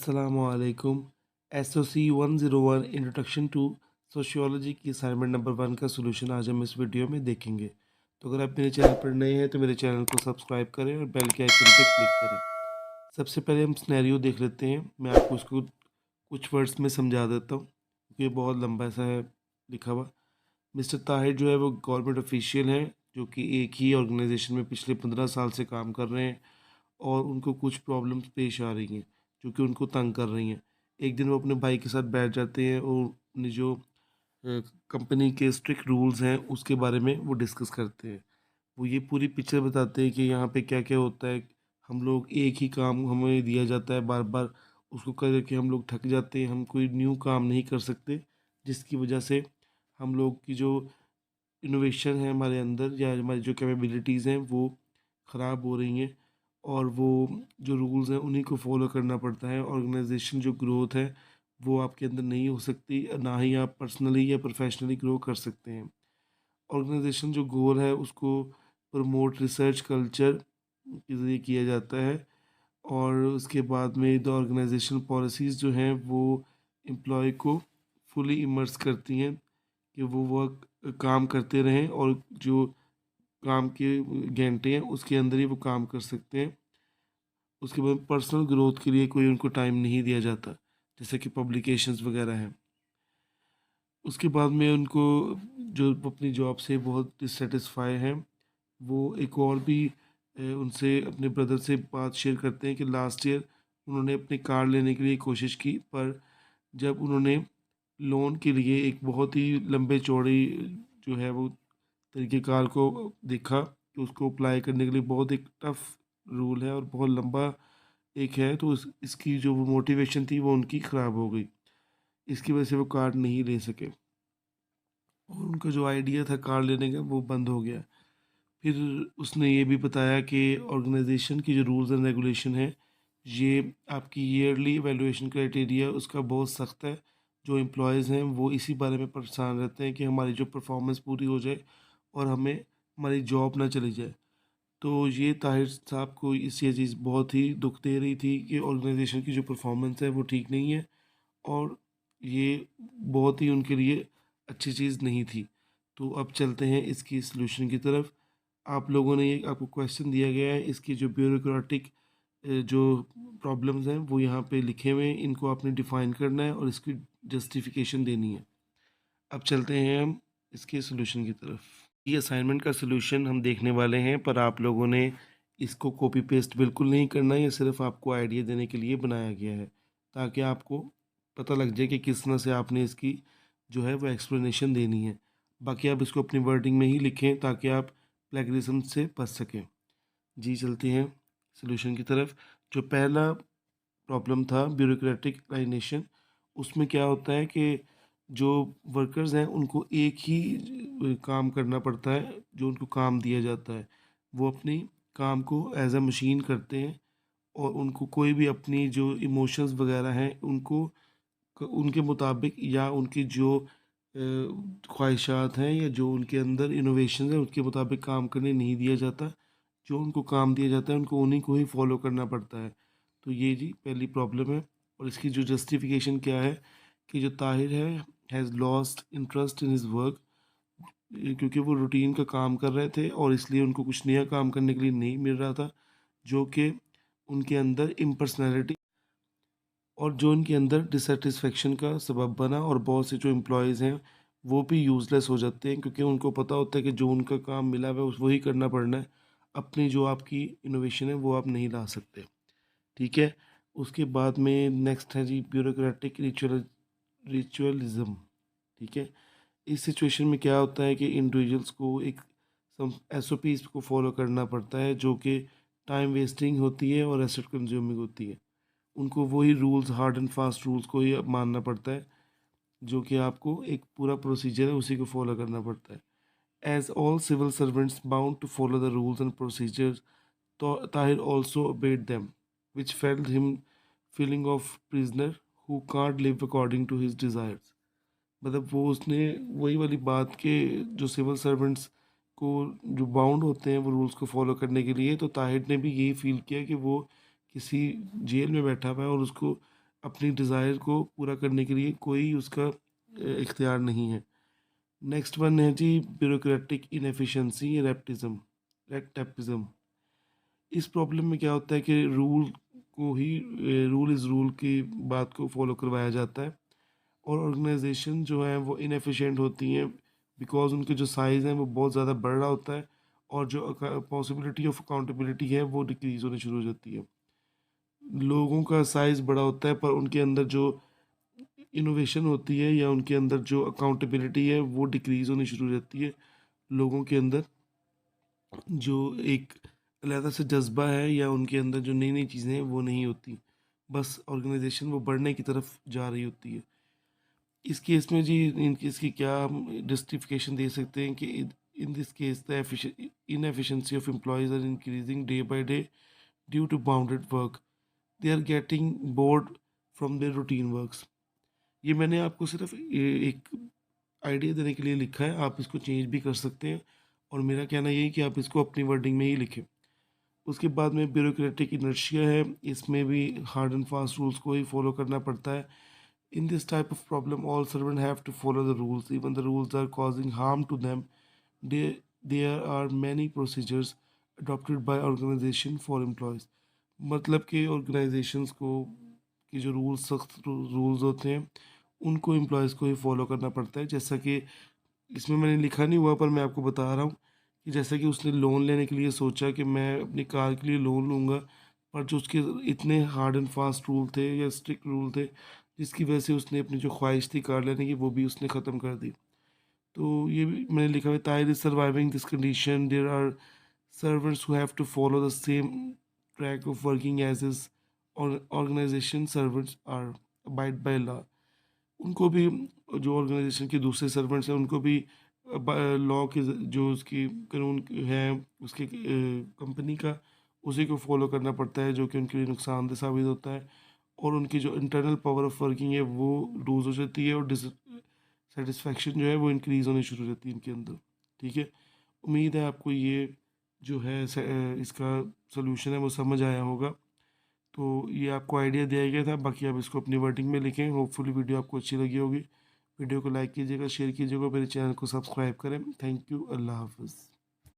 अस्सलामुअलैकुम। SOC101 introduction to sociology की assignment number 1 का सॉल्यूशन आज हम इस वीडियो में देखेंगे। तो अगर आप मेरे चैनल पर नए हैं तो मेरे चैनल को सब्सक्राइब करें और बेल के आइकन पर क्लिक करें। सबसे पहले हम सिनेरियो देख लेते हैं। मैं आपको उसको कुछ वर्ड्स में समझा देता हूँ क्योंकि ये बहुत लंबा सा है लिखा हुआ। मिस्टर ताहिर जो है वो गवर्नमेंट ऑफिशियल हैं जो कि एक ही ऑर्गेनाइजेशन में पिछले 15 साल से काम कर रहे हैं और उनको कुछ प्रॉब्लम्स पेश आ रही हैं जो कि उनको तंग कर रही हैं। एक दिन वो अपने भाई के साथ बैठ जाते हैं और अपनी जो कंपनी के स्ट्रिक्ट रूल्स हैं उसके बारे में वो डिस्कस करते हैं। वो ये पूरी पिक्चर बताते हैं कि यहाँ पे क्या क्या होता है। हम लोग एक ही काम हमें दिया जाता है बार बार, उसको कर के हम लोग थक जाते हैं, हम कोई न्यू काम नहीं कर सकते, जिसकी वजह से हम लोग की जो इनोवेशन है हमारे अंदर या हमारी जो कैपेबिलिटीज़ हैं वो ख़राब हो रही हैं। और वो जो रूल्स हैं उन्हीं को फॉलो करना पड़ता है। ऑर्गेनाइजेशन जो ग्रोथ है वो आपके अंदर नहीं हो सकती, ना ही आप पर्सनली या प्रोफेशनली ग्रो कर सकते हैं। ऑर्गेनाइजेशन जो गोल है उसको प्रमोट रिसर्च कल्चर के ज़रिए किया जाता है। और उसके बाद में द ऑर्गेनाइजेशन पॉलिसीज़ जो हैं वो एम्प्लॉय को फुली इमर्स करती हैं कि वो वर्क काम करते रहें और जो काम के घंटे हैं उसके अंदर ही वो काम कर सकते हैं। उसके बाद पर्सनल ग्रोथ के लिए कोई उनको टाइम नहीं दिया जाता, जैसे कि पब्लिकेशंस वगैरह हैं। उसके बाद में उनको जो अपनी जॉब से बहुत डिससेटिस्फाई हैं वो एक और भी उनसे अपने ब्रदर से बात शेयर करते हैं कि लास्ट ईयर उन्होंने अपनी कार लेने के लिए कोशिश की, पर जब उन्होंने लोन के लिए एक बहुत ही लंबे चौड़ी जो है वो तरीक़ेकार को देखा कि उसको अप्लाई करने के लिए बहुत एक टफ़ रूल है और बहुत लंबा एक है, तो इसकी जो वो मोटिवेशन थी वो उनकी ख़राब हो गई। इसकी वजह से वो कार नहीं ले सके और उनका जो आइडिया था कार लेने का वो बंद हो गया। फिर उसने ये भी बताया कि ऑर्गेनाइजेशन की जो रूल्स एंड रेगुलेशन है ये आपकी ईयरली एवेलुएशन क्राइटेरिया उसका बहुत सख्त है। जो एम्प्लॉयज़ हैं वो इसी बारे में परेशान रहते हैं कि हमारी जो परफॉर्मेंस पूरी हो जाए और हमें हमारी जॉब ना चली जाए। तो ये ताहिर साहब को इस ये चीज़ बहुत ही दुख दे रही थी कि ऑर्गेनाइजेशन की जो परफॉर्मेंस है वो ठीक नहीं है और ये बहुत ही उनके लिए अच्छी चीज़ नहीं थी। तो अब चलते हैं इसकी सॉल्यूशन की तरफ। आप लोगों ने ये आपको क्वेश्चन दिया गया है, इसकी जो ब्यूरोक्रेटिक जो प्रॉब्लम्स हैं वो यहाँ पे लिखे हुए हैं, इनको आपने डिफ़ाइन करना है और इसकी जस्टिफिकेशन देनी है। अब चलते हैं हम इसके सॉल्यूशन की तरफ। ये असाइनमेंट का सॉल्यूशन हम देखने वाले हैं, पर आप लोगों ने इसको कॉपी पेस्ट बिल्कुल नहीं करना है, ये सिर्फ आपको आइडिया देने के लिए बनाया गया है ताकि आपको पता लग जाए कि किस तरह से आपने इसकी जो है वो एक्सप्लेनेशन देनी है। बाकी आप इसको अपनी वर्डिंग में ही लिखें ताकि आप प्लेगरिज्म से बच सकें। जी चलते हैं सॉल्यूशन की तरफ। जो पहला प्रॉब्लम था ब्यूरोक्रेटिक लाइनेशन, उसमें क्या होता है कि जो वर्कर्स हैं उनको एक ही काम करना पड़ता है, जो उनको काम दिया जाता है वो अपनी काम को एज अ मशीन करते हैं और उनको कोई भी अपनी जो इमोशंस वगैरह हैं उनको उनके मुताबिक या उनकी जो ख्वाहिशात हैं या जो उनके अंदर इनोवेशन है उसके मुताबिक काम करने नहीं दिया जाता। जो उनको काम दिया जाता है उनको उन्हीं को ही फॉलो करना पड़ता है। तो ये जी पहली प्रॉब्लम है। और इसकी जो जस्टिफिकेशन क्या है कि जो ताहिर है has lost interest in his work, क्योंकि वो रूटीन का काम कर रहे थे और इसलिए उनको कुछ नया काम करने के लिए नहीं मिल रहा था, जो कि उनके अंदर इम्पर्सनैलिटी और जो उनके अंदर डिससेटिस्फेक्शन का सबब बना। और बहुत से जो एम्प्लॉयज़ हैं वो भी यूज़लेस हो जाते हैं क्योंकि उनको पता होता है कि जो उनका काम मिला हुआ है वही करना पड़ना है, अपनी जो आपकी इनोवेशन है वो आप नहीं ला सकते। ठीक है। उसके बाद में नेक्स्ट है जी ब्यूरोक्रेटिक रिचुअलिज्म। ठीक है। इस सिचुएशन में क्या होता है कि इंडिविजुअल्स को एक सम एसओपीज़ को फॉलो करना पड़ता है जो कि टाइम वेस्टिंग होती है और एसेट कंज्यूमिंग होती है। उनको वही rules, hard and fast rules को ही अब मानना पड़ता है, जो कि आपको एक पूरा प्रोसीजर है उसी को फॉलो करना पड़ता है। As all civil servants bound to follow the rules and procedures, तो Tahir also obeyed them, which felt him feeling of prisoner who can't live according to his desires। मतलब वो उसने वही वाली बात के जो सिविल सर्वेंट्स को जो बाउंड होते हैं वो रूल्स को फॉलो करने के लिए, तो ताहिर ने भी यही फील किया कि वो किसी जेल में बैठा हुआ है और उसको अपनी डिज़ायर को पूरा करने के लिए कोई उसका इख्तियार नहीं है। नेक्स्ट वन है जी ब्यूरोक्रेटिक इनएफिशिएंसी रेप्टिज्म। इस प्रॉब्लम में क्या होता है कि रूल इज़ रूल की बात को फॉलो करवाया जाता है और ऑर्गेनाइजेशन जो है वो इनएफिशिएंट होती हैं बिकॉज उनके जो साइज़ है वो बहुत ज़्यादा बढ़ रहा होता है और जो पॉसिबिलिटी ऑफ अकाउंटेबिलिटी है वो डिक्रीज़ होनी शुरू हो जाती है। लोगों का साइज़ बड़ा होता है पर उनके अंदर जो इनोवेशन होती है या उनके अंदर जो अकाउंटेबिलिटी है वो डिक्रीज़ होनी शुरू हो जाती है। लोगों के अंदर जो एक अलहदा से जज्बा है या उनके अंदर जो नई नई चीज़ें हैं वो नहीं होती, बस ऑर्गेनाइजेशन वो बढ़ने की तरफ जा रही होती है। इस केस में जी इसकी क्या हम जस्टिफिकेशन दे सकते हैं कि in this case the inefficiency of employees are increasing day by day due to bounded work, they are getting bored from their routine works. ये मैंने आपको सिर्फ एक आइडिया देने के लिए लिखा है, आप इसको चेंज भी कर सकते हैं और मेरा कहना यही है कि आप इसको अपनी वर्डिंग में ही लिखें। उसके बाद में ब्यूरोक्रेटिक इनर्शिया है, इसमें भी हार्ड एंड फास्ट रूल्स को ही फॉलो करना पड़ता है। In this type of problem all servant have to follow the rules even the rules are causing harm to them. There are many procedures adopted by organisation for employees. मतलब कि organisations को कि जो rules सख्त rules होते हैं उनको employees को ही फॉलो करना पड़ता है। जैसा कि इसमें मैंने लिखा नहीं हुआ पर मैं आपको बता रहा हूँ कि जैसे कि उसने लोन लेने के लिए सोचा कि मैं अपनी कार के लिए लोन लूँगा, पर जो उसके इतने हार्ड एंड फास्ट रूल थे या स्ट्रिक्ट रूल थे जिसकी वजह से उसने अपनी जो ख्वाहिश थी कार लेने की वो भी उसने ख़त्म कर दी। तो ये भी मैंने लिखा हुआ है, Tahir is surviving this condition there are servants who have to follow the same track of working as is organization servants are abide by law. उनको भी जो ऑर्गेनाइजेशन के दूसरे सर्वेंट्स हैं उनको भी लॉ के जो उसकी कानून है उसके कंपनी का उसी को फॉलो करना पड़ता है जो कि उनके लिए नुकसानदेह साबित होता है और उनकी जो इंटरनल पावर ऑफ वर्किंग है वो लूज़ हो जाती है और सेटिस्फेक्शन जो है वो इंक्रीज़ होनी शुरू हो जाती है इनके अंदर। ठीक है, उम्मीद है आपको ये जो है इसका सोल्यूशन है वो समझ आया होगा। तो ये आपको आइडिया दिया गया था, बाकी आप इसको अपनी वर्डिंग में लिखें। होपफुली वीडियो आपको अच्छी लगी होगी। वीडियो को लाइक कीजिएगा, शेयर कीजिएगा, मेरे चैनल को सब्सक्राइब करें। थैंक यू, अल्लाह हाफ़िज़।